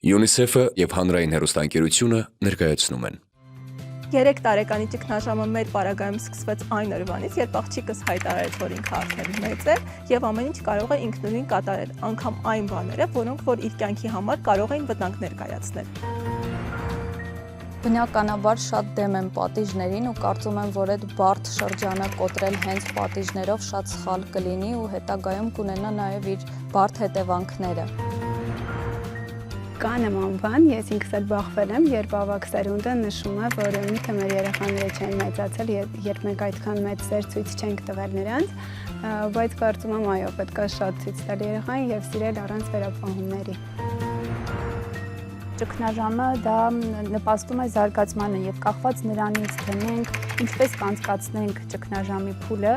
UNICEF-ը և Հանրային հեռուստաընկերությունը ներկայացնում են։ 3 տարեկանի ճգնաժամը մեր պարագայում սկսվեց այն օրվանից, երբ աղջիկս հայտարարեց, որ ինքը արդեն մեծ է և ամեն ինչ կարող է ինքնուրույն կատարել, անգամ այն բաները, որոնք որ իր կյանքի համար կարող էին վտանգ ներկայացնել։ Բնականաբար շատ դեմ եմ պատիժներին ու կարծում եմ, որ այդ բարդ շրջանը կոտրել հենց պատիժներով շատ սխալ կլինի ու հետագայում կունենա նաև իր բարդ հետևանքները։ Կա նման բան, ես ինքս էլ բախվել եմ, երբ ավագ սերունդը նշում է, որ միթե մեր երեխաները չեն մեծացել, երբ մենք այդքան մեծ սեր ցույց չենք տվել նրանց, բայց կարծում եմ այո, պետք է շատ ցույց տալ երեխային եւ սիրել առանց վերապահումների։ Ճգնաժամը դա նպաստում է զարգացմանը եւ կախված նրանից, թե մենք ինչպես կանցկացնենք ճգնաժամի փուլը,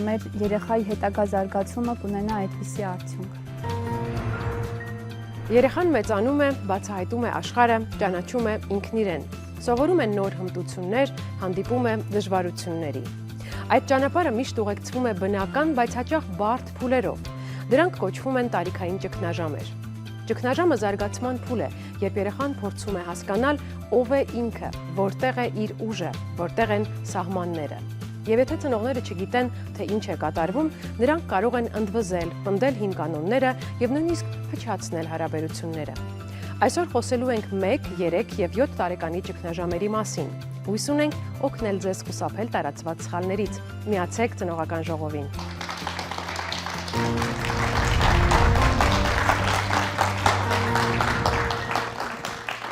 մեր երեխայի հետագա զարգացումը կունենա այդպիսի արդյունք։ Երեխան մեծանում է, բացահայտում է աշխարհը, ճանաչում է ինքն իրեն, սովորում է նոր հմտություններ, հանդիպում է դժվարությունների։ Այդ ճանապարհը միշտ ուղեկցվում է բնական, բայց հաճախ բարդ փուլերով։ Դրանք կոչվում են տարիքային ճգնաժամեր։ Ճգնաժամը զարգացման փուլ է, երբ երեխան փորձում է հասկանալ ով է ինքը, որտեղ է իր ուժը, որտեղ են սահմանները։ Եվ եթե ծնողները չգիտեն, թե ինչ է կատարվում, նրանք կարող են ընդվզել, պնդել հին կանոնները և նույնիսկ փչացնել հարաբերությունները։ Այսօր խոսելու ենք 1, 3 և 7 տարեկանի ճգնաժամերի մասին։ Հույս ունենք օգնել ձեզ խուսափել տարածված սխալներից։ Միացեք ծնողական ժողովին։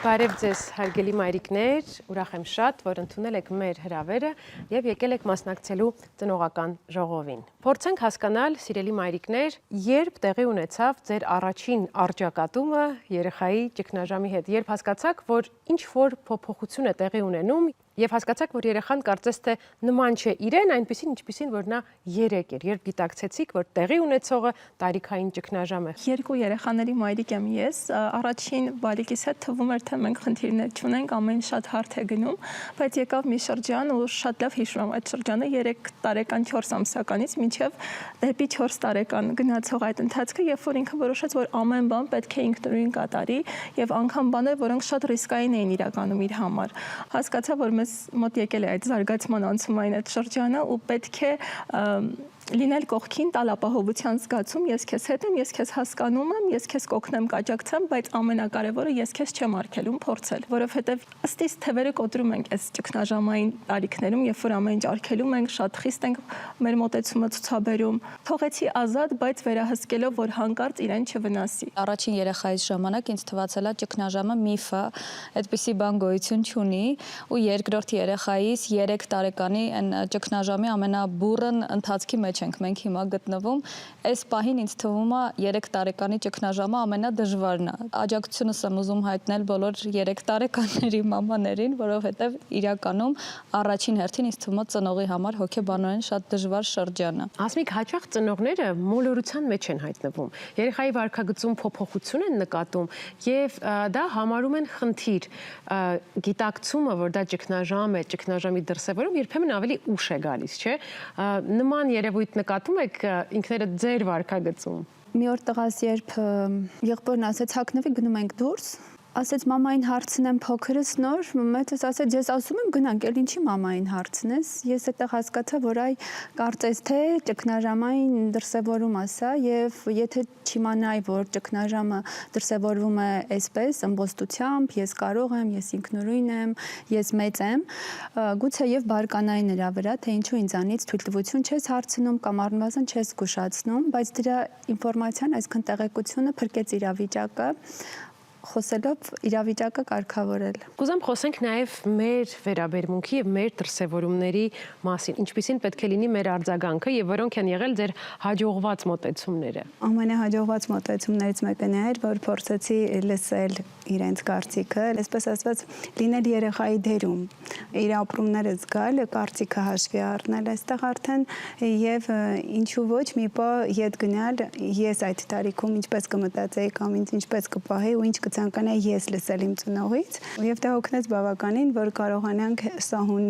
Բարև ձեզ, հարգելի մայրիկներ, ուրախ եմ շատ, որ ընդունել եք մեր հրավերը և եկել եք մասնակցելու ծնողական ժողովին։ Փորձենք հասկանալ, սիրելի մայրիկներ, երբ տեղի ունեցավ ձեր առաջին առճակատումը երեխայի ճգնաժամի հետ, երբ հասկացաք, որ ինչ-որ փոփոխություն է տեղի ունենում և հասկացաք, որ երեխան կարծես թե նման չէ իրեն, այնպիսին, ինչպիսին, որ նա 3 էր, երբ գիտակցեցիք, որ տեղի ունեցողը տարիքային ճգնաժամ է։ 2 երեխաների մայրիկ եմ ես, առաջին բալիկիս հետ թվում էր, թե մենք խնդիրներ չունենք, ամեն ինչ շատ հարթ է գնում, բայց եկավ մի շրջան ու շատ լավ հիշում եմ այդ շրջանը 3 տարեկան 4 ամսականից մինչև դեպի 4 տարեկան գնացող այդ ընթացքը, երբ որ ինքը որոշեց, որ ամեն բան պետք է ինքնուրույն կատարի եւ անգամ բաներ, որոնք շատ ռիսկային էին իրականում իր համար։ Հասկացա, որ մեզ մոտ եկել է այդ զարգացման անցումային այդ շրջանը ու պետք է լինել կողքին, տալ ապահովության զգացում, ես քեզ հետ եմ, ես քեզ հասկանում եմ, ես քեզ կօգնեմ, կաջակցեմ, բայց ամենակարևորը ես քեզ չեմ արգելում փորձել, որովհետև ըստ իս թևերը կոտրում ենք այս ճգնաժամային տարիքներում, երբ որ ամեն ինչ արգելում ենք, շատ խիստ ենք մեր մոտեցումը ցուցաբերում, թողեցի ազատ, բայց վերահսկելով, որ հանկարծ իրեն չվնասի։ Առաջին երեխայից ժամանակ ինձ թվացել է ճգնաժամը միֆ է, այդպիսի բան գոյություն չունի, ու երկրորդ երեխայից 3 տարեկանի այն ճգնաժամի ամենաբուրըն ընթացքի մեջ ենք մենք հիմա գտնվում, այս պահին ինձ թվում է 3 տարեկանի ճգնաժամը ամենադժվարն է։ Աջակցությունս եմ ուզում հայտնել բոլոր 3 տարեկանների մամաներին, որովհետև իրականում առաջին հերթին ինձ թվում է ծնողի համար հոգեբանորեն շատ դժվար շրջան է։ Ասմիկ, հաճախ ծնողները մոլորության մեջ են հայտնվում, երեխայի վարքագծում փոփոխություն են նկատում և դա համարում են խնդիր։ Գիտակցումը, որ դա ճգնաժամ է, ճգնաժամի դրսևորում երբեմն ավելի ուշ է գալիս, չէ՞։ Նման երևույթ նկատում եք ինքներդ ձեր վարքագծում։ Մի օր տղաս, երբ եղբորն ասեց հագնվի, գնում ենք դուրս, ասեց մամային հարցնեմ փոքրս նոր, մեծս ասեց ես ասում եմ գնանք, էլ ինչի մամային հարցնես, ես այդտեղ հասկացա, որ այ կարծես թե ճգնաժամային դրսևորում ասա եւ եթե չիմանայի, որ ճգնաժամը դրսևորվում է այսպես ըմբոստությամբ, ես կարող եմ, ես ինքնուրույն եմ, ես մեծ եմ, գուցե եւ բարկանայի նրա վրա, թե ինչու ինձանից թույլտվություն չես հարցնում կամ առնվազն չես զգուշացնում, բայց դրա ինֆորմացիան, այսքան տեղեկությունը փրկեց իրավիճակը, խոսելով իրավիճակը կարգավորել։ Կուզեմ խոսենք նաև մեր վերաբերմունքի եւ մեր դրսևորումների մասին, ինչպիսին պետք է լինի մեր արձագանքը եւ որոնք են եղել ձեր հաջողված մոտեցումները։ Ամենահաջողված մոտեցումներից մեկը նա էր, որ փորձեցի լսել իրենց կարծիքը, այսպես ասած, լինել երեխայի դերում, իր ապրումները զգալ, կարծիքը հաշվի առնել այստեղ արդեն եւ ինչու ոչ մի պահ ետ գնալ, ես այդ տարիքում ինչպես կմտածեի կամ ինձ ինչպես կպահեի ու ինչ կցանկանայի ես լսել իմ ծնողից եւ դա օգնեց բավականին, որ կարողանանք սահուն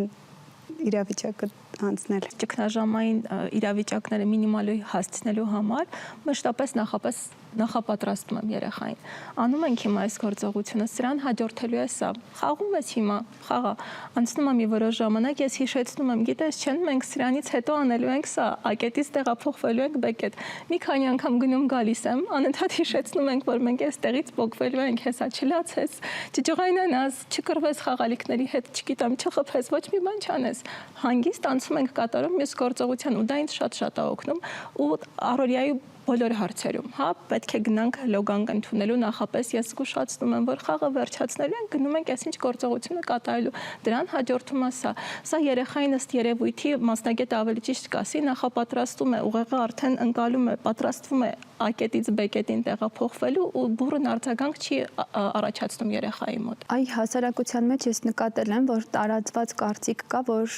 իրավիճակը անցնել։ Ճգնաժամային իրավիճակները մինիմալի հասցնելու համար մշտապես նախապես նախապատրաստում եմ երեխային։ Անում ենք հիմա այս գործողությունը, սրան հաջորդելու է սա։ Խաղում ես հիմա, խաղա։ Անցնում է մի որոշ ժամանակ, ես հիշեցնում եմ, գիտես, չեն, մենք սրանից հետո անելու ենք սա, ակետից տեղափոխվելու ենք բեկետ։ Մի քանի անգամ գնում գալիս եմ, անընդհատ հիշեցնում ենք, որ մենք այստեղից փոխվելու ենք, հեսա չլացես, չջղայնանաս, չկռվես խաղալիքների հետ, չգիտեմ, չխփես, ոչ մի բան չանես։ Հանգիստ անցում ենք կատարում մյուս գործողության ու դա ինձ շատ է օգնում ու առօրյայի բոլոր հարցերում, հա, պետք է գնանք լոգանք ընդունելու նախապես ես զգուշացնում եմ, որ խաղը վերջացնելու ենք, գնում ենք այսինչ գործողությունը կատարելու։ Դրան հաջորդում է սա։ Սա երեխային ըստ երևույթի մասնագետը ավելի ճիշտ կասի, նախապատրաստում է, ուղեղը արդեն ընկալում է, պատրաստվում է ակետից բեկետին տեղափոխվելու ու բուրըն արձագանք չի առաջացնում երեխայի մոտ։ Այ հասարակության մեջ ես նկատել եմ, որ տարածված կարծիք կա, որ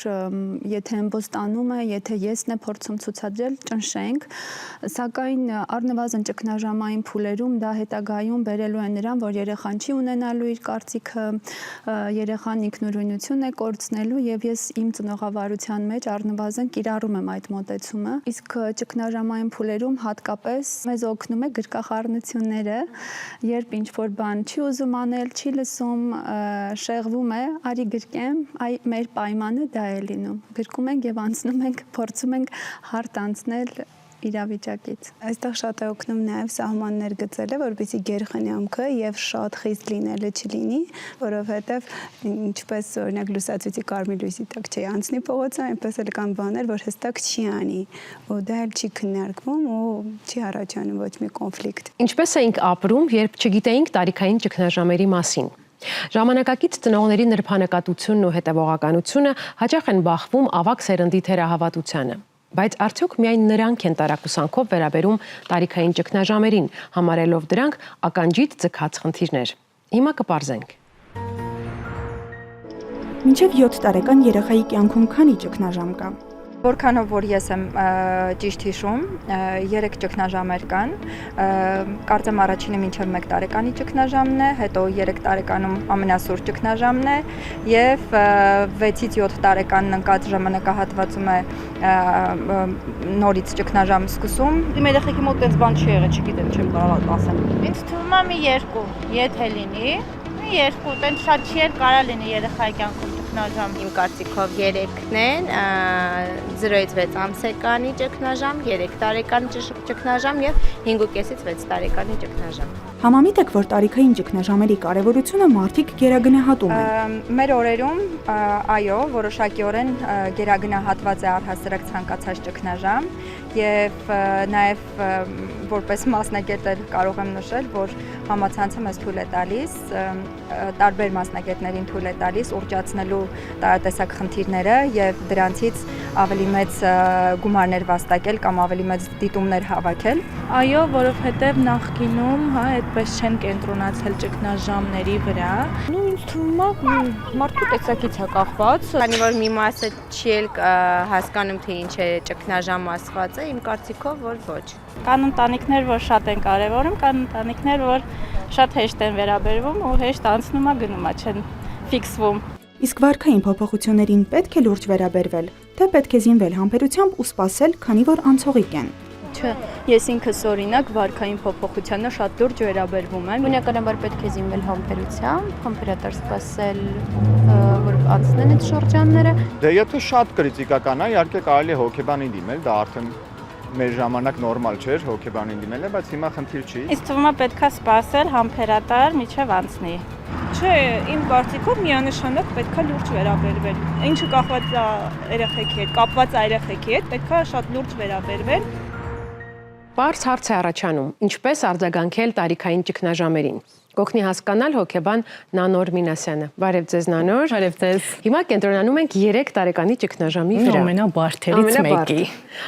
եթե ըմբոստանում է, եթե եսն է փորձում ցուցադրել, ճնշենք, սակայն առնվազն ճգնաժամային փուլերում դա հետագայում բերելու է նրան, որ երեխան չի ունենալու իր կարծիքը, երեխան ինքնուրույնություն է կորցնելու եւ ես իմ ծնողավարության մեջ առնվազն կիրառում եմ այդ մոտեցումը։ Իսկ ճգնաժամային փուլերում հատկապես մեզ օգնում է գրկախառնությունները, երբ ինչ-որ բան չի ուզում անել, չի լսում, շեղվում է, արի գրկեմ, այ մեր պայմանը դա է լինում։ Գրկում ենք եւ անցնում ենք, փորձում ենք հարթ անցնել իրավիճակից։ Այստեղ շատ է օգնում նաև սահմաններ գծելը, որպեսզի գերխնամքը եւ շատ խիստ լինելը չլինի, որովհետեւ ինչպես օրինակ լուսացույցի կարմիր լույսի տակ չի անցնի փողոցը, այնպես էլ կան բաներ, որ հստակ չի անի, ու դա էլ չի քննարկվում ու չի առաջանում ոչ մի կոնֆլիկտ։ Ինչպես էինք ապրում, երբ չգիտեինք տարիքային ճգնաժամերի մասին։ Ժամանակակից ծնողների նրբանկատությունն ու հետևողականությունը հաճախ են բախվում ավագ սերնդի թերահավատությանը։ Բայց արդյոք միայն նրանք են տարակուսանքով վերաբերում տարիքային ճգնաժամերին, համարելով դրանք ականջից ձգած խնդիրներ։ Հիմա կպարզենք։ Մինչև 7 տարեկան երեխայի կյանքում քանի ճգնաժամ կա։ Որքանով որ ես եմ ճիշտ հիշում, 3 ճգնաժամեր կան, կարծեմ առաջինը մինչև 1 տարեկանի ճգնաժամն է, հետո 3 տարեկանում ամենասուր ճգնաժամն է եւ 6-ից 7 տարեկանն ընկած ժամանակահատվածում է նորից ճգնաժամ սկսում։ Իմ երեխեքի մոտ այդպես բան չի եղել, չգիտեմ, չեմ կարող ասեմ։ Ինձ թվում է մի 2, եթե լինի, մի 2, տենց շատ չի կարա լինի երեխայի կյանքում ճգնաժամ։ Իմ կարծիքով 3-ն են, 0-ից 6 ամսեկանի ճգնաժամ, 3 տարեկանի ճգնաժամ եւ 5.5-ից 6 տարեկանի ճգնաժամ։ Համամիտ եք, որ տարիքային ճգնաժամերի կարևորությունը մարդիկ գերագնահատում են։ Մեր օրերում, այո, որոշակիորեն գերագնահատված է առհասարակ ցանկացած ճգնաժամ եւ նաեւ որպես մասնագետ կարող եմ նշել, որ համացանցը մեզ թույլ է տալիս, տարբեր մասնագետներին թույլ է տալիս ուռճացնելու տարատեսակ խնդիրները եւ դրանցից ավելի մեծ գումարներ վաստակել կամ ավելի մեծ դիտումներ հավաքել։ Այո, որովհետեւ նախկինում, հա, այդպես չեն կենտրոնացել ճգնաժամերի վրա։ Ու ինձ թվում է մարդու տեսակից է կախված։ Քանի որ մի մասը չի էլ հասկանում թե ինչ է ճգնաժամ ասվածը, իմ կարծիքով որ ոչ։ Կան ընտանիքներ, որ շատ են կարևորում, կան ընտանիքներ, որ շատ հեշտ են վերաբերվում ու հեշտ անցնում է գնում է, չեն ֆիքսվում։ Իսկ վարքային փոփոխություններին պետք է լուրջ վերաբերվել, թե պետք է զինվել համբերությամբ ու սпасել, քանի որ անցողիկ են։ Չէ, ես ինքս օրինակ վարքային փոփոխությանը շատ լուրջ վերաբերվում եմ։ Բնականաբար պետք է զինվել համբերությամբ, համբերատար սպասել, որ անցնեն այդ շրջանները։ Դե եթե շատ կրիտիկական է, իհարկե կարելի է հոգեբանին դիմել, դա արդեն մեր ժամանակ նորմալ չէր հոգեբանին դիմելը, բայց հիմա խնդիր չի։ Ինձ թվում է պետքա սպասել համբերատար միջև անցնի։ Չէ, իմ կարծիքով միանշանակ պետքա լուրջ վերաբերվել։ Ինչը կապված է երեխեքի հետ, պետքա շատ լուրջ վերաբերվել։ Պարզ հարց է առաջանում, ինչպես արձագանքել տարիքային ճգնաժամերին։ Կօգնի հասկանալ հոգեբան Նանոր Մինասյանը։ Բարև ձեզ Նանոր։ Բարև ձեզ։ Հիմա կենտրոնանում ենք 3 տարեկանի ճգնաժամի վրա։ Ամենաբարդերից մեկի։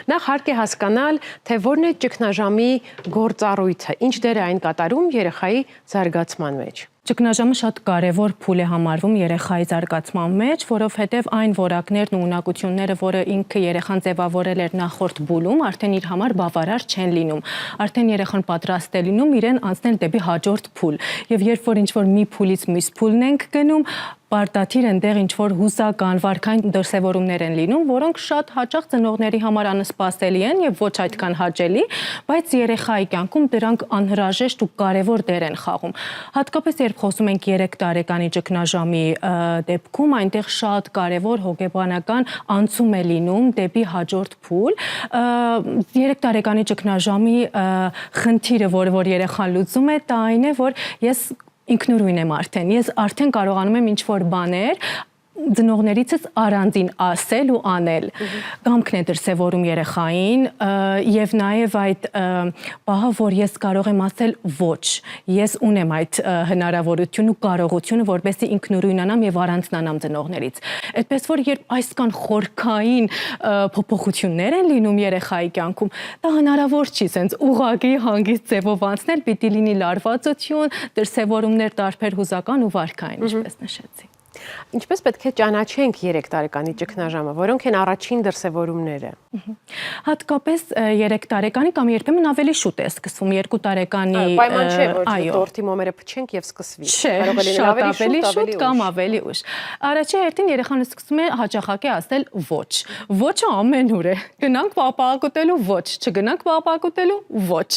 Նախ հարկ է հասկանալ, թե որն է ճգնաժամի գործառույթը, ինչ դեր է այն կատարում երեխայի զարգացման մեջ։ Ճգնաժամը շատ կարևոր փուլ է համարվում երեխայի զարգացման մեջ, որովհետև այն որակներն ու ունակությունները, որը ինքը երեխան ձևավորել էր նախորդ փուլում, արդեն իր համար բավարար չեն լինում։ Արդեն երեխան պատրաստ է լինում իրեն անցնել դեպի հաջորդ փուլ։ Եվ երբ որ ինչ-որ մի փուլից մյուս փուլն ենք գնում, պարտադիր այնտեղ ինչ որ հուսական վարքային դրսևորումներ են լինում, որոնք շատ հաճախ ծնողների համար անսպասելի են եւ ոչ այդքան հաճելի, բայց երեխայի կյանքում դրանք անհրաժեշտ ու կարևոր դեր են խաղում։ Հատկապես երբ խոսում ենք 3 տարեկանի ճգնաժամի դեպքում, այնտեղ շատ կարևոր հոգեբանական անցում է լինում դեպի հաջորդ փուլ։ 3 տարեկանի ճգնաժամի խնդիրը, որ երեխան լուծում է, դա այն է, որ ես ինքնուրույն եմ արդեն, ես արդեն կարողանում եմ ինչ-որ բաներ ծնողներիցս առանձին ասել ու անել։ Կամքն է դրսևորում երեխային եւ նաեւ այդ պահը, որ ես կարող եմ ասել ոչ, ես ունեմ այդ հնարավորությունը ու կարողությունը, որպեսզի ինքնուրույնանամ եւ առանձնանամ ծնողներից։ Այդպես որ երբ այսքան խորքային փոփոխություններ են լինում երեխայի կյանքում, դա հնարավոր չի սենց ուղղակի հանգիստ ձևով անցնել, պիտի լինի լարվածություն, դրսևորումներ տարբեր հուզական ու վարքային, ինչպես նշեցի։ Ինչպես պետք է ճանաչենք 3 տարեկանի ճգնաժամը, որոնք են առաջին դրսևորումները։ Հատկապես 3 տարեկանի կամ երբեմն ավելի շուտ է սկսվում 2 տարեկանի պայման չէ, որ տորտի մոմերը փչենք եւ սկսվի։ Կարող է լինել ավելի շուտ կամ ավելի ուշ։ Առաջի հերթին երեխան սկսում է հաճախակի ասել ոչ։ Ոչը ամենուր է։ Գնանք պապակուտելու ոչ, չգնանք պապակուտելու ոչ։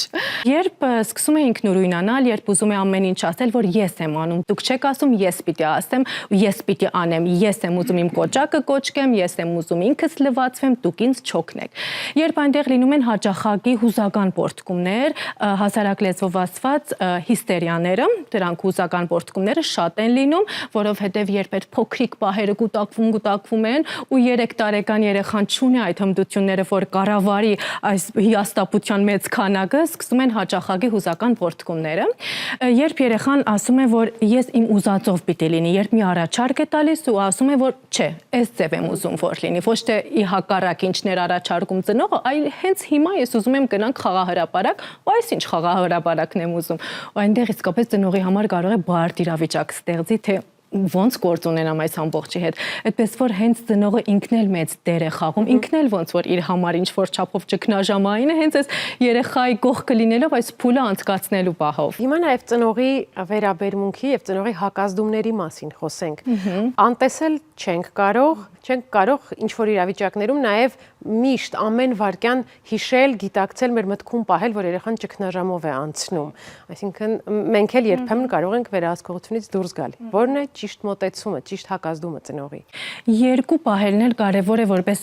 Երբ սկսում է ինքնուրույնանալ, երբ ուզում է ամեն ինչ ասել, որ ես եմ անում, դուք չեք ասում, ես պիտի ասեմ, ես պիտի անեմ, ես եմ ուզում իմ կոճակը կոճկեմ, ես եմ ուզում ինքս լվացվեմ, դուք ինձ չօգնեք։ Երբ այնտեղ լինում են հաճախակի հուզական պոռթկումներ, հասարակ լեզվով ասված հիստերիաները, դրանք հուզական պոռթկումները շատ են լինում, որովհետև երբ այդ փոքրիկ պահերը կուտակվում են ու 3 տարեկան երեխան չունի այդ հմտությունները, որ կառավարի այս հիասթափության մեծ քանակը, սկսում են հաճախակի հուզական պոռթկումները։ Երբ երեխան ասում է, որ ես իմ ուզածով պիտի լինի, երբ մի առաջարկ է տալիս ու ասում է, որ չէ, այս ձև եմ ուզում որ լինի, ոչ թե ի հակառակ ինչներ առաջարկում ծնողը, այլ հենց հիմա ես ուզում եմ գնանք խաղահրապարակ, ու այսինչ խաղահրապարակն եմ ուզում։ Ու այնտեղ իսկապես ծնողի համար կարող է բարդ իրավիճակ ստեղծի, թե ոնց գործ ունենամ այս ամբողջի հետ։ Այդպես որ հենց ծնողը ինքն էլ մեծ դեր է խաղում, ինքն էլ ոնց որ իր համար ինչ որ չափով ճգնաժամային է, հենց այս երեխայի կողքը լինելով այս փուլը անցկացնելու պահով։ Հիմա նաև ծնողի վերաբերմունքի եւ ծնողի հակազդումների մասին խոսենք։ Անտեսել չենք կարող ինչ որ իրավիճակներում նաև միշտ ամեն վարքյան հիշել, գիտակցել, մեր մտքում պահել, որ երեխան ճգնաժամով է անցնում։ Այսինքն մենք էլ երբեմն կարող ենք վերահսկողությունից դուրս գալ։ Որն է ճիշտ մոտեցումը, ճիշտ հակազդումը ծնողի։ Երկու պահերն էլ կարևոր է, որպես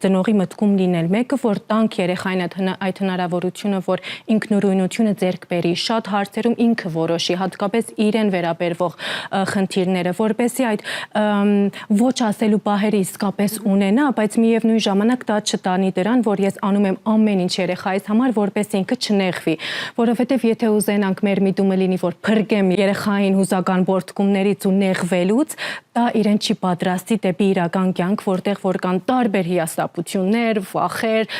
ծնողի մտքում լինել։ Մեկը, որ տանք երեխային այդ հնարավորությունը, որ ինքնուրույնությունը ձեռք բերի, շատ հարցերում ինքը որոշի, հատկապես իրեն վերաբերվող խնդիրները, որպեսզի այդ ոչ ասելու պահերը իսկապես ունենա, բայց միևնույն ժամանակ դա չտանի դրան, որ ես անում եմ ամեն ինչ երեխայիս համար, որպես ինքը չնեղվի, որովհետև եթե ուզենանք մեր միտումը լինի, որ փրկեմ երեխային հուզական պոռթկումներից ու նեղվելուց, դա իրեն չի պատրաստի դեպի իրական կյանք, որտեղ որ կան տարբեր հիասթափություններ, վախեր,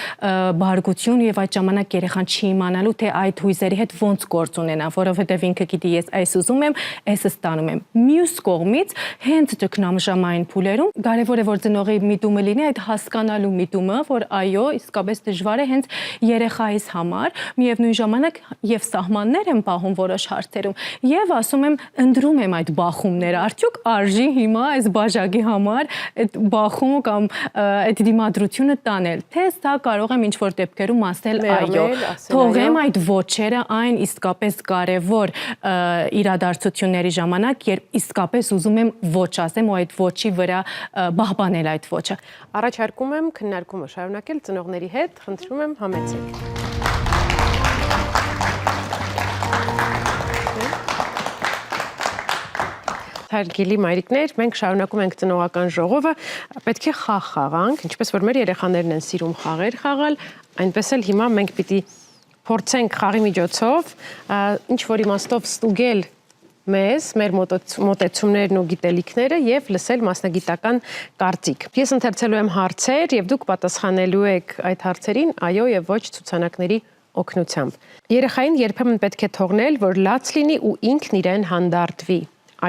բարկություն եւ այդ ժամանակ երեխան չի իմանալու, թե այդ հույզերի հետ ոնց գործ ունենա, որովհետև ինքը գիտի ես այս ուզում եմ, այսը ստանում եմ։ Մյուս կողմից հենց ճգնաժամային փուլերում կարևոր է որ ծնողի միտումը լինի այդ հասկանալու միտումը, որ այո, իսկապես դժվար է հենց երեխայիս համար, միևնույն ժամանակ եւ սահմաններ եմ պահում որոշ հարցերում եւ ասում եմ, ընտրում եմ այդ բախումները, արդյոք արժի հիմա այս բաժակի համար այդ բախումը կամ այդ դիմադրությունը տանել, թե սա կարող եմ ինչ-որ դեպքերում ասել այո, թողեմ այդ ոչերը այն իսկապես կարևոր իրադարձությունների ժամանակ, երբ իսկապես ուզում եմ ոչ ասեմ ու այդ ոչի վրա բահբանել այդ ոչը։ Առաջարկում եմ քննարկումը շարունակել ծնողների հետ, խնդրում եմ համեցեք։ Հարգելի մայրիկներ, մենք շարունակում ենք ծնողական ժողովը, պետք է խաղ խաղանք, ինչպես որ մեր երեխաներն են սիրում խաղեր խաղալ, այնպես էլ հիմա մենք պիտի փորձենք խաղի միջոցով ինչ որ իմաստով ստուգել մեզ, մեր մոտեցումներն ու գիտելիքները եւ լսել մասնագիտական կարծիք։ Ես ընթերցելու եմ հարցեր եւ դուք պատասխանելու եք այդ հարցերին այո եւ ոչ ցուցանակների օգնությամբ։ Երեխային երբեմն պետք է թողնել, որ լաց լինի ու ինքն իրեն հանդարտվի։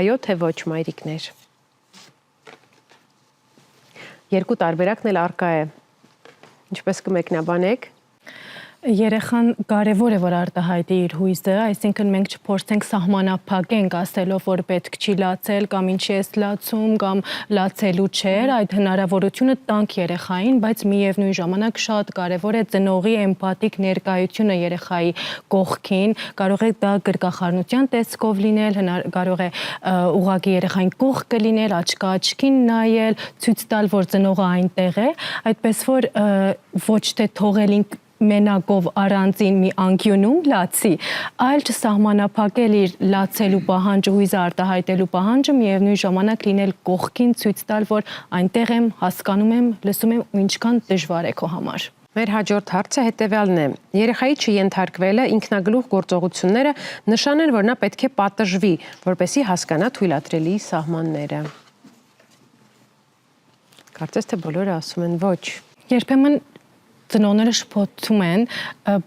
Այո թե ոչ մայրիկներ։ Երկու տարբերակն էլ արկա է։ Ինչպես կմեկնաբանեք։ Երեխան կարևոր է որ արտահայտի իր հույզը, այսինքն մենք չփորձենք սահմանափակենք ասելով որ պետք չի լացել կամ ինչի ես լացում կամ լացելու չէր, այդ հնարավորությունը տանք երեխային, բայց միևնույն ժամանակ շատ կարևոր է ծնողի էմպաթիկ ներկայությունը երեխայի կողքին, կարող է դա գրկախառնության տեսքով լինել, կարող է ուղղակի երեխային կողքը լինել, աչքա աչքին նայել, ցույց տալ որ ծնողը այնտեղ է, այդպես որ ոչ թե թողել մենակով առանձին մի անկյունում լացի, այլ չսահմանափակել իր լացելու պահանջը, հույզը արտահայտելու պահանջը, միևնույն ժամանակ լինել կողքին, ցույց տալ, որ այնտեղ եմ, հասկանում եմ, լսում եմ ու ինչքան դժվար է քո համար։ Մեր հաջորդ հարցը հետևյալն է. երեխայի չենթարկվելը ինքնագլուխ գործողությունները նշան են, որ նա պետք է պատժվի, որպեսզի հասկանա թույլատրելի սահմանները։ Կարծես թե բոլորը ասում են ոչ։ Երբեմն ծնողները շփոթում են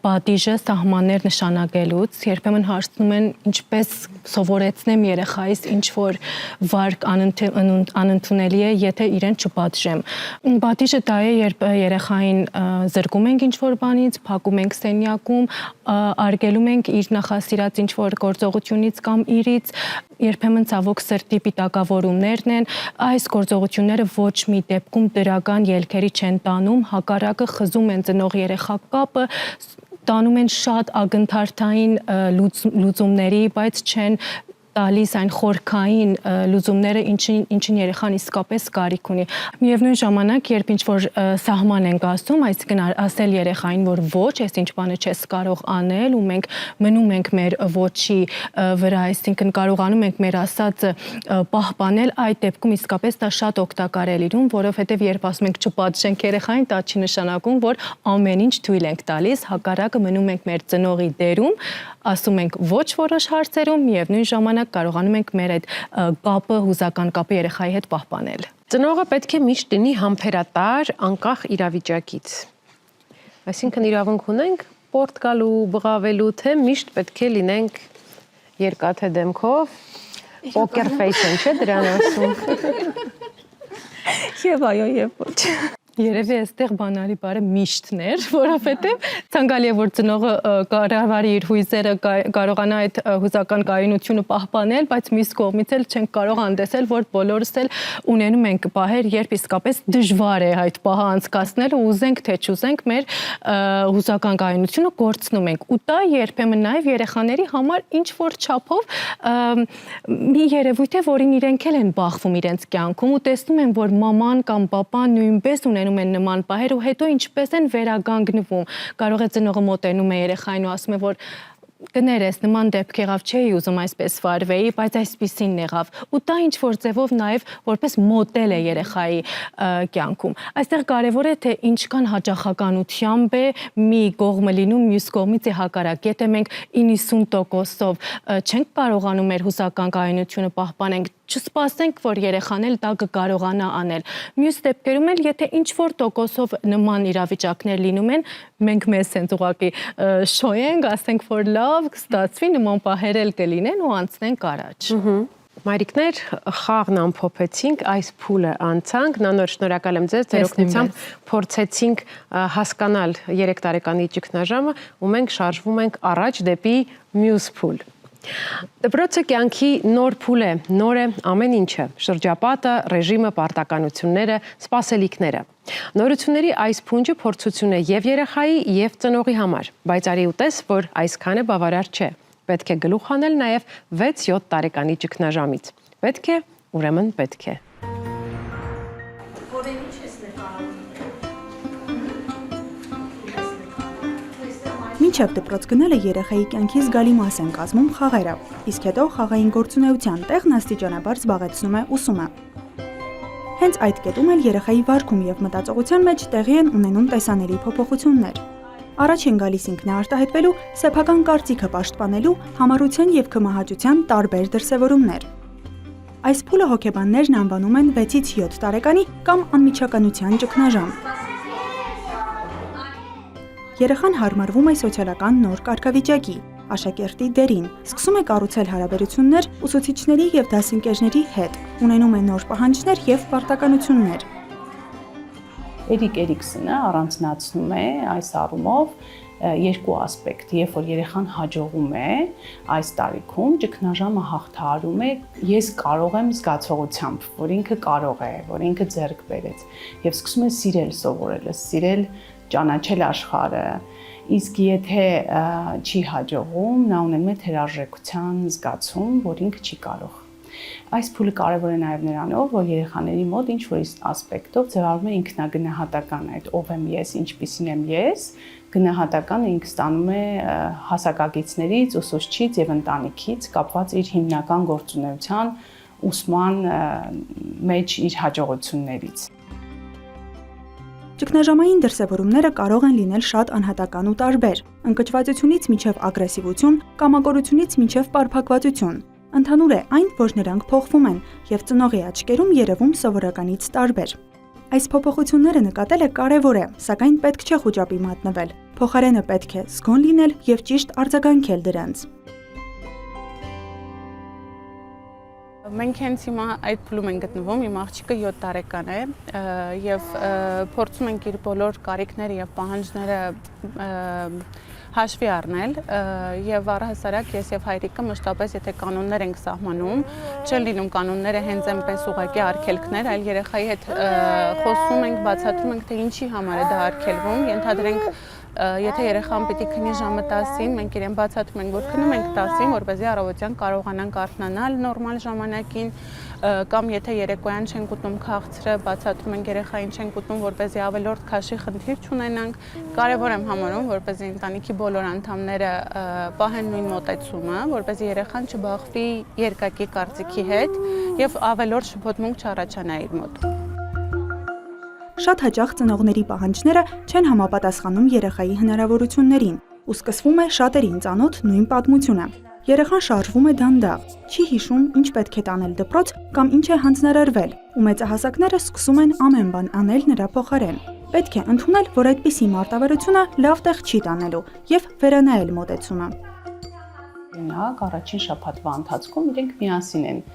պատիժը սահմաններ նշանակելուց, երբեմն հարցնում են ինչպես սովորեցնեմ երեխայիս ինչ որ վարք անընդունելի է, եթե իրեն չպատժեմ։ Պատիժը դա է, երբ երեխային զրկում ենք ինչ որ բանից, փակում ենք սենյակում, արգելում ենք իր նախասիրած ինչ որ գործողությունից կամ իրից, երբեմն ցավոք սրտի պիտակավորումներն են, այս գործողությունները ոչ մի դեպքում դրական ելքերի չեն տանում, հակառակը խզում են ծնող երեխա կապը, տանում են շատ ակնթարթային լուծումների, բայց չեն տալիս այն խորքային լուծումները, ինչին երեխան իսկապես կարիք ունի։ Միևնույն ժամանակ, երբ ինչ-որ սահման ենք ասում, այսինքն ասել երեխային, որ ոչ, այս ինչ բանը չես կարող անել, ու մենք մնում ենք մեր ոչի վրա, այսինքն կարողանում ենք մեր ասածը պահպանել, այդ դեպքում իսկապես դա շատ օգտակար է լինում, որովհետև երբ ասում ենք չպատժենք երեխային, դա չի նշանակում, որ ամեն ինչ թույլ ենք տալիս, հակառակը մնում ենք մեր ծնողի դերում, ասում ենք ոչ որոշ հարցերում, միևնույն ժամանակ կարողանում ենք մեր այդ կապը, հուզական կապը երեխայի հետ պահպանել։ Ծնողը պետք է միշտ լինի համբերատար, անկախ իրավիճակից։ Այսինքն իրավունք ունենք պորտ գալու, բղավելու, թե միշտ պետք է լինենք երկաթե դեմքով, poker face-ն չէ դրան ասում։ Եվ այո, եւ ոչ։ Երևի այստեղ բանալի բարը միշտն էր, որովհետև ցանկալի է որ ծնողը կառավարի իր հույզերը, կարողանա այդ հուզական կայունությունը պահպանել, բայց մյուս կողմից էլ չենք կարող անդեսել, որ բոլորս էլ ունենում ենք պահեր, երբ իսկապես դժվար է այդ պահը անցկացնել ու ուզենք թե չուզենք մեր հուզական կայունությունը կորցնում ենք։ Ու դա երբեմն նաև երեխաների համար ինչ որ չափով մի երևույթ է, որին իրենք էլ են բախվում իրենց կյանքում ու տեսնում են, որ մաման կամ պապան նույնպես ունենում են նման պահեր ու հետո ինչպես են վերագանգնվում։ Կարող է ծնողը մոտենում է երեխային ու ասում է, որ կներես, նման դեպք եղավ, չէի ուզում այսպես վարվեի, բայց այսպիսին եղավ։ Ու դա ինչ որ ձևով նաև որպես մոդել է երեխայի կյանքում։ Այստեղ կարևոր է, թե ինչքան հաճախականությամբ է մի կողմը լինում, մյուս կողմից է հակառակ։ Եթե մենք 90%-ով չենք կարողանում մեր հուզական կայունությունը պահպանենք, չսպասենք, որ երեխան էլ դա կկարողանա անել։ Մյուս դեպքերում էլ, եթե ինչ-որ տոկոսով նման իրավիճակներ լինում են, մենք մեզ հենց ուղղակի շոյենք, ասենք, որ լավ, կստացվի, նման պահեր էլ կլինեն ու անցնենք առաջ։ Մայրիկներ, խաղն ամփոփեցինք, այս փուլը անցանք, նանոր շնորհակալ եմ ձեզ, ձեր օգնությամբ փորձեցինք հասկանալ 3 տարեկանի ճգնաժամը ու մենք շարժվում ենք առաջ դեպի մյուս փուլ։ Դպրոցը կյանքի նոր փուլ է, նոր է ամեն ինչը, շրջապատը, ռեժիմը, պարտականությունները, սպասելիքները։ Նորությունների այս փունջը փորձություն է եւ երեխայի, եւ ծնողի համար, բայց արի ուտես, որ այսքանը բավարար չէ։ Պետք է գլուխ հանել նաեւ 6-7 տարեկանի ճգնաժամից։ Պետք է, ուրեմն պետք է։ Մինչև դպրոց գնալը երեխայի կյանքի զգալի մաս են կազմում խաղերը, իսկ հետո խաղային գործունեության տեղն աստիճանաբար զբաղեցնում է ուսումը։ Հենց այդ կետում էլ երեխայի վարքում եւ մտածողության մեջ տեղի են ունենում տեսանելի փոփոխություններ։ Առաջ են գալիս ինքնաարտահայտվելու, սեփական կարծիքը պաշտպանելու, համառության եւ քմահաճության տարբեր դրսևորումներ։ Այս փուլը հոգեբաններն անվանում են 6-ից 7 տարեկանի կամ անմիջականության ճգնաժամ։ Երեխան հարմարվում է սոցիալական նոր կարգավիճակի, աշակերտի դերին, սկսում է կառուցել հարաբերություններ ուսուցիչների եւ դասընկերների հետ, ունենում է նոր պահանջներ եւ պարտականություններ։ Էրիկ Էրիքսոնը առանձնացնում է այս առումով երկու ասպեկտ, երբ որ երեխան հաջողում է այս տարիքում, ճգնաժամը հաղթահարում է ես կարող եմ զգացողությամբ, որ ինքը կարող է, որ ինքը ձեռք բերեց եւ սկսում է սիրել սովորելը, սիրել ճանաչել աշխարհը։ Իսկ եթե չի հաջողում, նա ունենում է թերարժեքության զգացում, որ ինքը չի կարող։ Այս փուլը կարևոր է նաև նրանով, որ երեխաների մոտ ինչ-որ ասպեկտով ձևավորվում է ինքնագնահատական, այդ ով եմ ես, ինչպիսին եմ ես, գնահատականը ինքը ստանում է հասակակիցներից, ուսուցչից եւ ընտանիքից, կապված իր հիմնական գործունեության, ուսման մեջ իր հաջողություններից։ Ճգնաժամային դրսևորումները կարող են լինել շատ անհատական ու տարբեր, ընկճվածությունից մինչև ագրեսիվություն, կամակորությունից մինչև պարփակվածություն։ Ընդհանուր է այն, որ նրանք փոխվում են եւ ծնողի աչքերում երևում սովորականից տարբեր։ Այս փոփոխությունները նկատելը կարևոր է, սակայն պետք չէ խուճապի մատնվել։ Փոխարենը պետք է զգոն լինել եւ ճիշտ արձագանքել դրանց։ Մենք հենց հիմա այդ փուլում ենք գտնվում, իմ աղջիկը 7 տարեկան է եւ փորձում ենք իր բոլոր կարիքները եւ պահանջները հաշվի առնել եւ առհասարակ ես եւ հայրիկը մշտապես եթե կանոններ ենք սահմանում, չեն լինում կանոնները հենց այնպես ուղղակի արգելքներ, այլ երեխայի հետ խոսում ենք, բացատրում ենք, թե ինչի համար է դա արգելվում, ենթադրենք եթե երեխան պիտի քնի ժամը 10-ին, մենք իրեն բացատրում ենք, որ քնում ենք 10-ին, որպեսզի առավոտյան կարողանանք արթնանալ նորմալ ժամանակին, կամ եթե երեկոյան չենք ուտում քաղցրը, բացատրում ենք երեխային չենք ուտում, որպեսզի ավելորդ քաշի խնդիր չունենանք։ Կարևոր եմ համարում, որպեսզի ընտանիքի բոլոր անդամները պահեն նույն մոտեցումը, որպեսզի երեխան չբախվի երկակի կարծիքի հետ եւ ավելորդ շփոթմունք չառաջանա իր մոտ։ Շատ հաճախ ծնողների պահանջները չեն համապատասխանում երեխայի հնարավորություններին, ու սկսվում է շատերին ծանոթ նույն պատմությունը։ Երեխան շարժվում է դանդաղ, չի հիշում ինչ պետք է տանել դպրոց կամ ինչ է հանձնարարվել, ու մեծահասակները սկսում են ամեն բան անել նրա փոխարեն։ Պետք է ընդունել, որ այդպիսի մարտավարությունը լավ տեղ չի տանելու եւ վերանայել մոտեցումը։ Օրինակ, առաջին շաբաթվա ընթացքում իրենք միասին են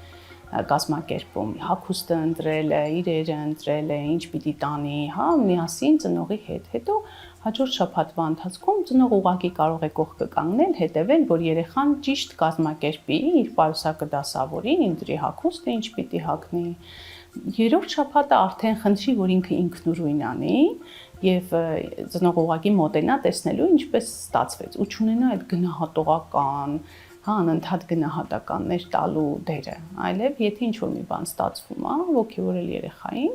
կազմակերպում, հագուստը ընտրելը, իրերը ընտրելը, ինչ պիտի տանի, հա, միասին ծնողի հետ։ Հետո հաջորդ շաբաթվա ընթացքում ծնող ուղղակի կարող է կողքը կանգնել, հետևել, որ երեխան ճիշտ կազմակերպի, իր պայուսակը դասավորի, ընտրի հագուստը, ինչ պիտի հագնի։ Երրորդ շաբաթը արդեն խնդրի, որ ինքը ինքնուրույն անի եւ ծնող ուղղակի մոտենա տեսնելու ինչպես ստացվեց ու չունենա այդ գնահատողական անընդհատ գնահատականներ տալու դերը, այլև եթե ինչ-որ մի բան ստացվում է, ոգևորել երեխային,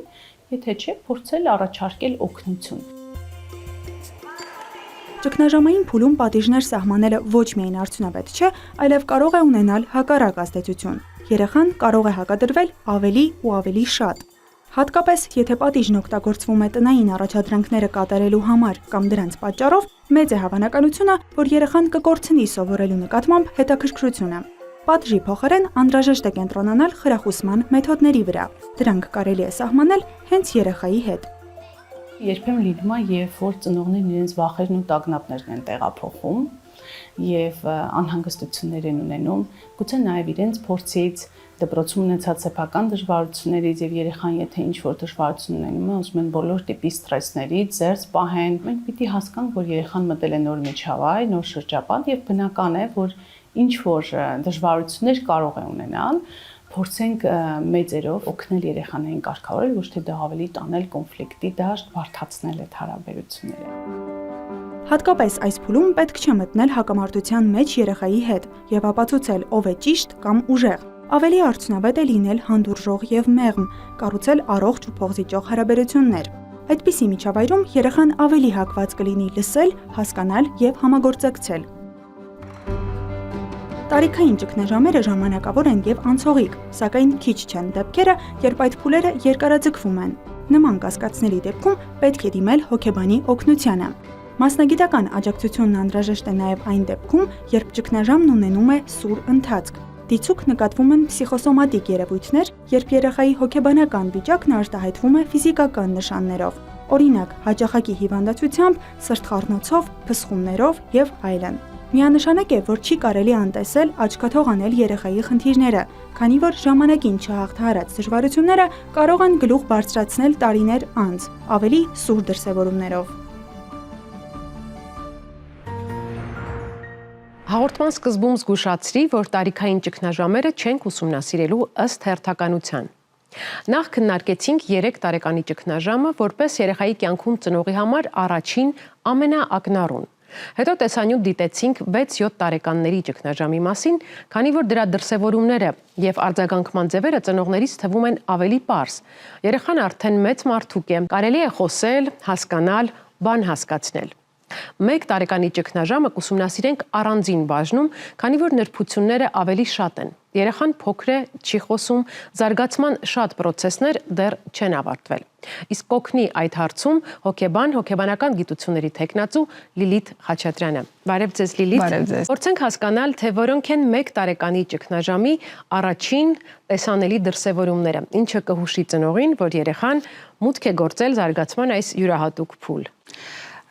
եթե չէ, փորձել առաջարկել օգնություն։ Ճգնաժամային փուլում պատիժներ սահմանելը ոչ միայն արդյունավետ չէ, այլև կարող է ունենալ հակառակ ազդեցություն։ Երեխան կարող է հակադրվել ավելի ու ավելի շատ։ Հատկապես, եթե պատիժն օգտագործվում է տնային առաջադրանքները կատարելու համար կամ դրանց պատճառով, մեծ է հավանականությունը, որ երեխան կկորցնի սովորելու նկատմամբ հետաքրքրությունը։ Պատժի փոխարեն անհրաժեշտ է կենտրոնանալ խրախուսման մեթոդների վրա։ Դրանք կարելի է սահմանել հենց երեխայի հետ։ Երբեմն լինում է, երբ որ ծնողներն իրենց վախերն ու տագնապներն են տեղափոխում եւ անհանգստություններ են ունենում, գուցե նաեւ իրենց փորձից դպրոցում ունեցած սեփական դժվարություններից եւ երեխան եթե ինչ-որ դժվարություն ունենում է, ուզում են բոլոր տիպի սթրեսներից զերծ պահեն։ Մենք պիտի հասկանանք, որ երեխան մտել է նոր միջավայր, նոր շրջապատ եւ բնական է, որ ինչ-որ դժվարություններ կարող է ունենալ, փորձենք մեծերով օգնել երեխաներին կարգավորել, ոչ թե դա ավելի տանել կոնֆլիկտի դաշտ, բարդացնել այդ հարաբերությունները։ Հատկապես այս փուլում պետք չէ մտնել հակամարտության մեջ երեխայի հետ եւ ապացուցել ով է ճիշտ կամ ուժեղ։ Ավելի արդյունավետ է լինել հանդուրժող եւ մեղմ, կառուցել առողջ ու փոխզիջող հարաբերություններ։ Այդպիսի միջավայրում երեխան ավելի հակված կլինի լսել, հասկանալ եւ համագործակցել։ Տարիքային ճգնաժամերը ժամանակավոր են եւ անցողիկ, սակայն քիչ չեն դեպքերը, երբ այդ փուլերը երկարաձգվում են։ Նման կասկածների դեպքում պետք է դիմել հոգեբանի օգնությանը։ Մասնագիտական աջակցությունն անհրաժեշտ է նաև այն դեպքում, երբ ճգնաժամն ունենում է սուր ընթացք։ Դիցուք նկատվում են փսիխոսոմատիկ երևույթներ, երբ երեխայի հոգեբանական վիճակն արտահայտվում է ֆիզիկական նշաններով, օրինակ հաճախակի հիվանդացությամբ, սրտխառնոցով, փսխումներով եւ այլն։ Միանշանակ է, որ չի կարելի անտեսել աչքաթող անել երեխայի խնդիրները, քանի որ ժամանակին չհաղթահարած դժվարությունները կարող են գլուխ բարձրացնել տարիներ անց, ավելի սուր դրսևորումներով։ Հաղորդման սկզբում զգուշացրի, որ տարիքային ճգնաժամերը չենք ուսումնասիրելու ըստ հերթականության։ Նախ քննարկեցինք 3 տարեկանի ճգնաժամը որպես երեխայի կյանքում ծնողի համար առաջին ամենաակնառուն։ Հետո տեսանյութ դիտեցինք 6-7 տարեկանների ճգնաժամի մասին, քանի որ դրա դրսևորումները եւ արձագանքման ձևերը ծնողներից թվում են ավելի պարզ։ Երեխան արդեն մեծ մարդուկ է, կարելի է խոսել, հասկանալ, բան հասկացնել։ 1 տարեկանի ճգնաժամը կուսումնասիրենք առանձին բաժնում, քանի որ նրբությունները ավելի շատ են։ Երեխան փոքր է, չի խոսում, զարգացման շատ պրոցեսներ դեռ չեն ավարտվել։ Իսկ կօգնի այդ հարցում հոգեբանական գիտությունների թեկնածու Լիլիթ Խաչատրյանը։ Բարև ձեզ, Լիլիթ։ Բարև ձեզ։ Փորձենք հասկանալ, թե որոնք են 1 տարեկանի ճգնաժամի առաջին տեսանելի դրսևորումները, ինչը կհուշի ծնողին, որ երեխան մուտք է գործել զարգացման այս յուրահատուկ փուլ։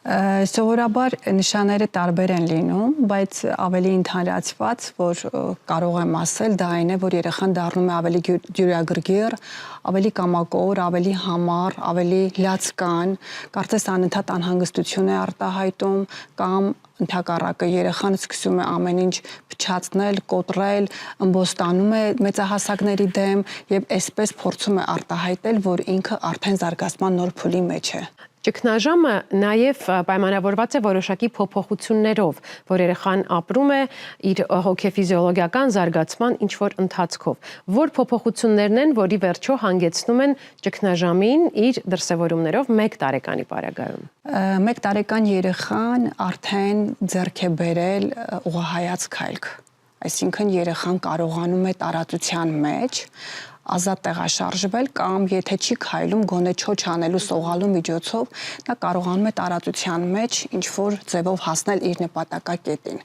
Սովորաբար նշանները տարբեր են լինում, բայց ավելի ընդհանրացված, որ կարող եմ ասել, դա այն է, որ երեխան դառնում է ավելի դյուրագրգիռ, ավելի կամակոր, ավելի համառ, ավելի լացկան, կարծես անընդհատ անհանգստություն է արտահայտում կամ ընդհակառակը երեխան սկսում է ամեն ինչ փչացնել, կոտրել, ըմբոստանում է մեծահասակների դեմ եւ այսպես փորձում է արտահայտել, որ ինքը արդեն զարգացման նոր փուլի մեջ է։ Ճգնաժամը նաև պայմանավորված է որոշակի փոփոխություններով, որ երեխան ապրում է իր հոգեֆիզիոլոգիական զարգացման ինչ-որ ընթացքով։ Որ փոփոխություններն են, որի վերջո հանգեցնում են ճգնաժամին իր դրսևորումներով 1 տարեկանի պարագայում։ 1 տարեկան երեխան արդեն ձեռք է բերել ուղղահայաց քայլք, այսինքն երեխան կարողանում է տարածության մեջ ազատ տեղաշարժվել կամ եթե չի քայլում գոնե չոչ անելու սողալու միջոցով նա կարողանում է տարածության մեջ ինչ որ ձևով հասնել իր նպատակակետին։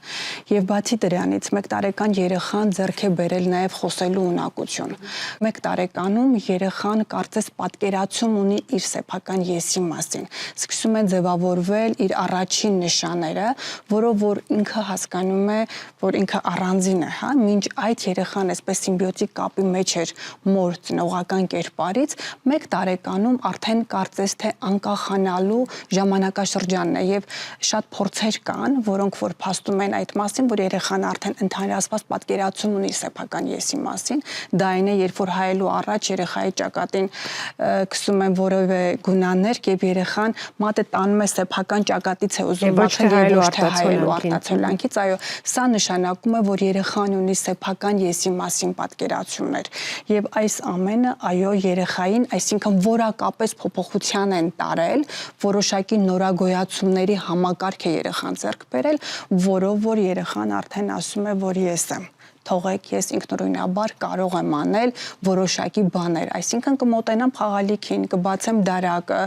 Եվ բացի դրանից 1 տարեկան երեխան ձեռք է բերել նաև խոսելու ունակություն։ 1 տարեկանում երեխան կարծես պատկերացում ունի իր սեփական եսի մասին։ Սկսում են ձևավորվել իր առաջին նշանները, որով որ ինքը հասկանում է, որ ինքը առանձին է, հա, մինչ այդ երեխան այսպես սիմբիոտիկ կապի մեջ էր մոր ծնողական կերպարից 1 տարեկանում արդեն կարծես թե անկախանալու ժամանակաշրջանն է եւ շատ փորձեր կան, որոնք որ փաստում են այդ մասին, որ երեխան արդեն ընդհանրացված պատկերացում ունի սեփական եսի մասին, դա այն է, երբ որ հայելու առաջ երեխայի ճակատին քսում են որևէ գունաններ եւ երեխան մատը տանում է սեփական ճակատից է ուզում բացել եւ ոչ թե հայելու արտացոլանքից, այո, սա նշանակում է, որ երեխան ունի սեփական եսի մասին պատկերացումներ եւ այս ամենը այո երեխային, այսինքն որակապես փոփոխության են տարել, որոշակի նորագոյացումների համակարգ է երեխան ձեռք բերել, որով որ երեխան արդեն ասում է, որ ես եմ։ Թողեք ես ինքնուրույնաբար կարող եմ անել որոշակի բաներ, այսինքն կմոտենամ խաղալիքին, կբացեմ դարակը։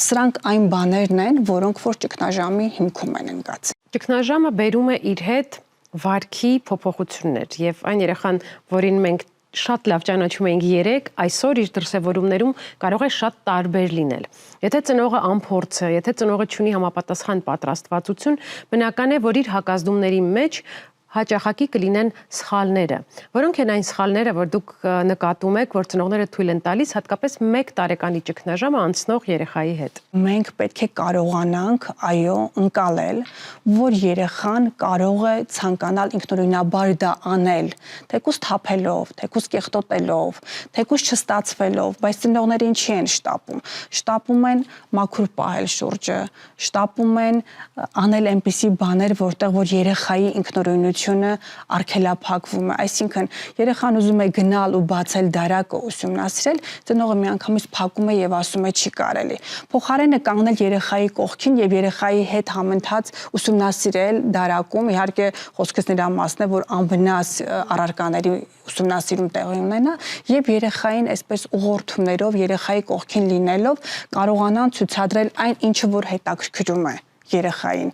Սրանք այն բաներն են, որոնք որ ճգնաժամի հիմքում են ընկած։ Ճգնաժամը բերում է իր հետ վարքի փոփոխություններ եւ այն երեխան, որին մենք շատ լավ ճանաչում էինք 3, այսօր իր դրսևորումներում կարող է շատ տարբեր լինել։ Եթե ծնողը անփորձ է, եթե ծնողը չունի համապատասխան պատրաստվածություն, բնական է, որ իր հակազդումների մեջ հաճախակի կլինեն սխալները։ Որոնք են այն սխալները, որ դուք նկատում եք, որ ծնողները թույլ են տալիս հատկապես 1 տարեկանի ճգնաժամը անցնող երեխայի հետ։ Մենք պետք է կարողանանք, այո, ընկալել, որ երեխան կարող է ցանկանալ ինքնուրույնաբար դա անել, թեկուզ թափելով, թեկուզ կեղտոտելով, թեկուզ չստացվելով, բայց ծնողները ինչի են շտապում։ Շտապում են մաքուր պահել շուրջը, շտապում են անել այնպիսի բաներ, որտեղ որ երեխայի ինքնուրույնությունը արգելափակվում է, այսինքն երեխան ուզում է գնալ ու բացել դարակը ուսումնասիրել, ծնողը միանգամից փակում է եւ ասում է չի կարելի։ Փոխարենը կանգնել երեխայի կողքին եւ երեխայի հետ համընթաց ուսումնասիրել դարակում, իհարկե խոսքս նրա մասն է, որ անվնաս առարկաների ուսումնասիրում տեղի ունենա եւ երեխային այսպես ուղղորդումներով երեխայի կողքին լինելով կարողանան ցուցադրել այն ինչը որ հետաքրքրում է երեխային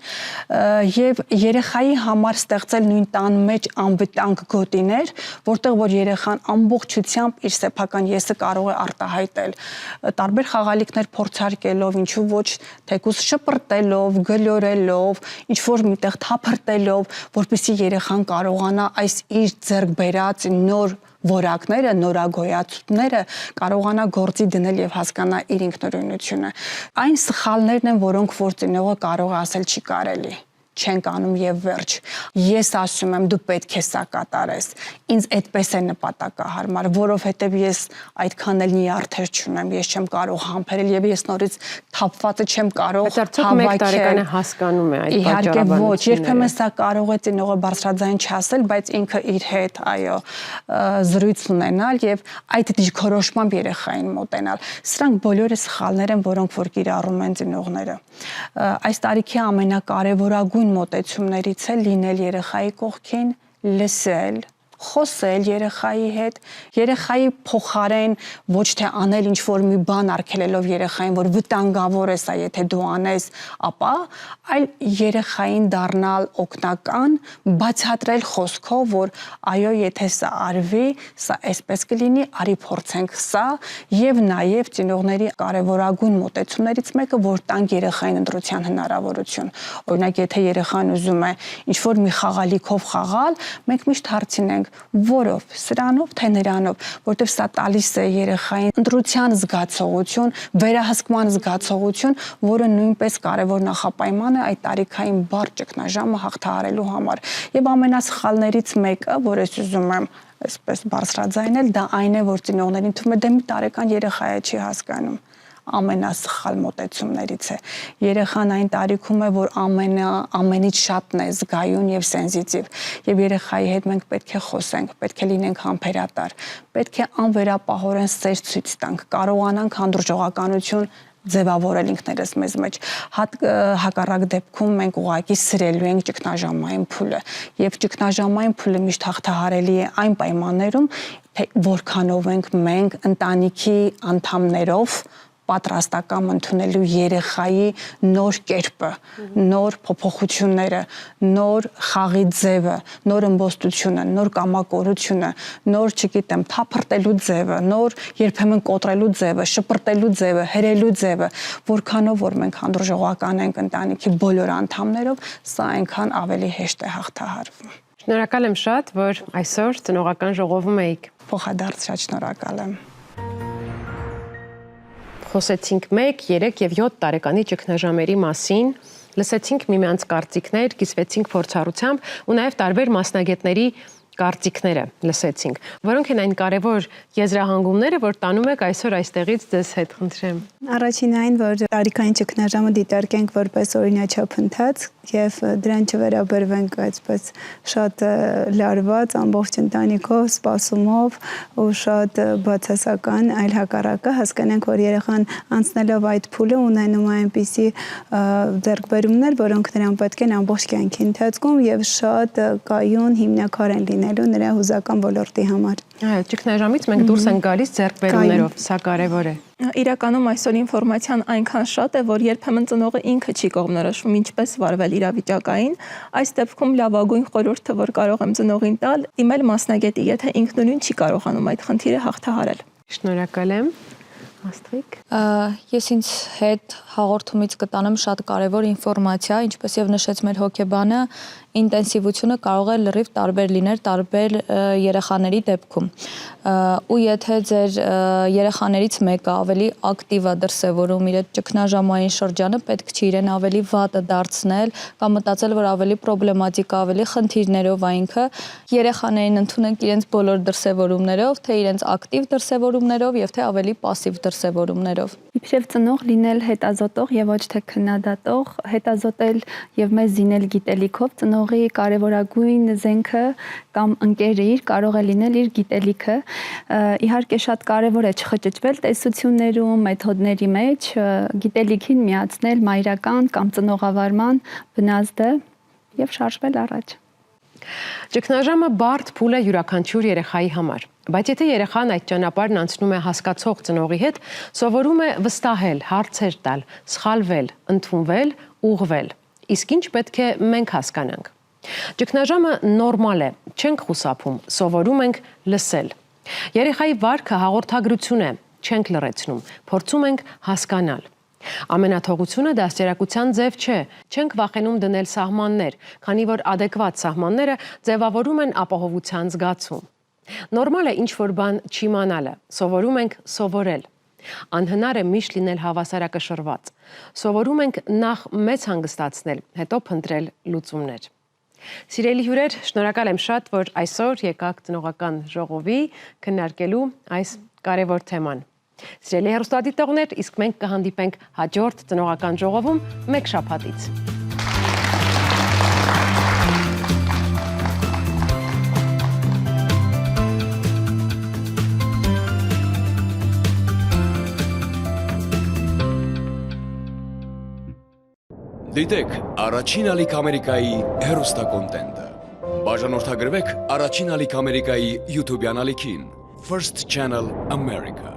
եւ երեխայի համար ստեղծել նույն տան մեջ անվտանգ գոտիներ, որտեղ որ երեխան ամբողջությամբ իր սեփական եսը կարող է արտահայտել, տարբեր խաղալիքներ փորձարկելով, ինչու ոչ թեկուզ շպրտելով, գլորելով, ինչ որ միտեղ թափրտելով, որպեսզի երեխան կարողանա այս իր ձեռք բերած նոր որակները, նորագոյացումները կարողանա գործի դնել եւ հասկանա իր ինքնուրույնությունը։ Այն սխալներն են, որոնք որ ծնողը կարող է ասել չի կարելի։ չենք անում եւ վերջ։ Ես ասում եմ դու պետք է սա կատարես։ Ինձ այդպես է նպատակահարմար, որովհետեւ ես այդքան էլ նյարդեր չունեմ, ես չեմ կարող համբերել եւ ես նորից թափվածը չեմ կարող հավաքել։ 1 տարեկանը հասկանում է այդ պատճառաբանությունը։ Իհարկե ոչ, երբեմն սա կարող է ծնողը բարձրաձայն չասել, բայց ինքը իր հետ, այո, զրույց ունենալ եւ այդ դիրքորոշմամբ երեխային մոտենալ։ Սրանք բոլորը սխալներ են, որոնք որ կիրառում են ծնողները։ Այս տարիքի ամենակարևորագույն մոտեցումներից է լինել երեխայի կողքին, լսել, խոսել երեխայի հետ, երեխայի փոխարեն ոչ թե անել ինչ-որ մի բան արգելելով երեխային, որ վտանգավոր է սա, եթե դու անես, ապա այլ երեխային դառնալ օգնական, բացատրել խոսքով, որ այո, եթե սա արվի, սա այսպես կլինի, արի փորձենք սա, եւ նաեւ ծնողների կարևորագույն մոտեցումներից մեկը, որ տանք երեխային ընտրության հնարավորություն։ Օրինակ, եթե երեխան ուզում է ինչ-որ մի խաղալիքով խաղալ, մենք միշտ հարցնենք որով, սրանով թե նրանով, որտեղ սա տալիս է երեխային ընտրության զգացողություն, վերահսկման զգացողություն, որը նույնպես կարևոր նախապայման է այդ տարիքային բարդ ճգնաժամը հաղթահարելու համար։ Եվ ամենասխալներից մեկը, որ ես ուզում եմ այսպես բարձրաձայնել, դա այն է, որ ծնողներին թվում է դե մի տարեկան երեխա է չի հասկանում։ Ամենասխալ մոտեցումներից է։ Երեխան այն տարիքում է, որ ամենից շատն է զգայուն եւ սենզիտիվ։ Եվ երեխայի հետ մենք պետք է խոսենք, պետք է լինենք համբերատար, պետք է անվերապահորեն սեր ցույց տանք, կարողանանք հանդուրժողականություն ձևավորել ինքներս մեզ մեջ։ Հակառակ դեպքում մենք ուղղակի սրելու ենք ճգնաժամային փուլը։ Եվ ճգնաժամային փուլը միշտ հաղթահարելի է այն պայմաններում, թե որքանով ենք մենք ընտանիքի անդամներով պատրաստական ընդունելու երեխայի նոր կերպը, նոր փոփոխությունները, նոր խաղի ձևը, նոր ըմբոստությունը, նոր կամակորությունը, նոր, չգիտեմ, թափրտելու ձևը, նոր երբեմն կոտրելու ձևը, շպրտելու ձևը, հրելու ձևը, որքանով որ մենք հանդուրժողական ենք ընտանիքի բոլոր անդամներով, սա այնքան ավելի հեշտ է հաղթահարվում։ Շնորհակալ եմ շատ, որ այսօր ծնողական ժողովում էիք։ Փոխադարձ շատ շնորհակալ եմ։ Խոսեցինք 1, 3 եւ 7 տարեկանի ճգնաժամերի մասին, լսեցինք միմյանց կարծիքներ, կիսվեցինք փորձառությամբ ու նաեւ տարբեր մասնագետների կարծիքները լսեցինք, որոնք են այն կարևոր եզրահանգումները, որ տանում եք այսօր այստեղից ձեզ հետ, խնդրեմ։ Առաջին այն, որ տարիքային ճգնաժամը դիտարկենք որպես օրինաչափ ընթացք եւ դրան չվերաբերվենք այսպես շատ լարված ամբողջ ընտանիքով, սպասումով ու շատ բացասական, այլ հակառակը հասկանանք, որ երեխան անցնելով այդ փուլը ունենում է այնպիսի ձեռքբերումներ, որոնք նրան պետք են ամբողջ կյանքի ընթացքում եւ շատ կայուն հիմնական են լինելու նրա հուզական ոլորտի համար։ Այո, ճգնաժամից մենք դուրս ենք գալիս ձեռքբերումներով, սա կարևոր է։ Իրականում այսօր ինֆորմացիան այնքան շատ է, որ երբեմն ծնողը ինքը չի կողմնորոշվում ինչպես վարվել իրավիճակային։ Այս դեպքում լավագույն խորհուրդը, որ կարող եմ ծնողին տալ, իմել մասնագետի, եթե ինքնուրույն չի կարողանում այդ խնդիրը հաղթահարել։ Շնորհակալ եմ։ Աստղիկ։ Ես ինձ հետ հաղորդումից կտանեմ շատ կարևոր ինֆորմացիա, ինչպես եւ նշեց մեր հոգեբանը, ինտենսիվությունը կարող է լրիվ տարբեր լինել տարբեր երեխաների դեպքում։ Ու եթե ձեր երեխաներից մեկը ավելի ակտիվ է դրսևորում իր ճգնաժամային շրջանը, պետք չի իրեն ավելի վատը դարձնել կամ մտածել, որ ավելի պրոբլեմատիկ, ավելի խնդիրներով է ինքը, երեխաներին ընդունենք իրենց բոլոր դրսևորումներով, թե իրենց ակտիվ դրսևորումներով եւ թե ավելի пассив դրսևորումներով։ Իբրև ծնող լինել հետազոտող եւ ոչ թե քննադատող, հետազոտել եւ մեզ զինել գիտելիքով ծնողի կարևորագույն զենքը կամ ընկերը իր կարող է լինել իր գիտելիքը։ Իհարկե շատ կարևոր է չխճճվել տեսություններում, մեթոդների մեջ, գիտելիքին միացնել մայրական կամ ծնողավարման բնազդը եւ շարժվել առաջ։ Ճգնաժամը բարդ փուլ է յուրաքանչյուր երեխայի համար, բայց եթե երեխան այդ ճանապարհն անցնում է հասկացող ծնողի հետ, սովորում է վստահել, հարցեր տալ, սխալվել, ընդունվել, ուղղվել։ Իսկ ինչ պետք է մենք հասկանանք։ Ճգնաժամը նորմալ է, չենք խուսափում, սովորում ենք լսել։ Երեխայի վարքը հաղորդագրություն է, չենք լռեցնում, փորձում ենք հասկանալ։ Ամենաթողությունը դաստիարակության ձև չէ, չենք վախենում դնել սահմաններ, քանի որ ադեկվատ սահմանները ձևավորում են ապահովության զգացում։ Նորմալ է ինչ-որ բան չիմանալը, սովորում ենք սովորել։ Անհնար է միշտ լինել հավասարակշռված։ Սովորում ենք նախ մեծ հանգստացնել, հետո փնտրել լուծումներ։ Սիրելի հյուրեր, շնորհակալ եմ շատ, որ այսօր եկաք ծնողական ժողովի քննարկելու այս կարևոր թեման։ Սիրելի հեռուստադիտողներ, իսկ մենք կհանդիպենք հաջորդ ծնողական ժողովում մեկ շաբաթից։ Դիտեք Առաջին ալիք Ամերիկայի հեռուստակոնտենտը։ Բաժանորդագրվեք Առաջին ալիք Ամերիկայի YouTube-յան ալիքին First Channel America։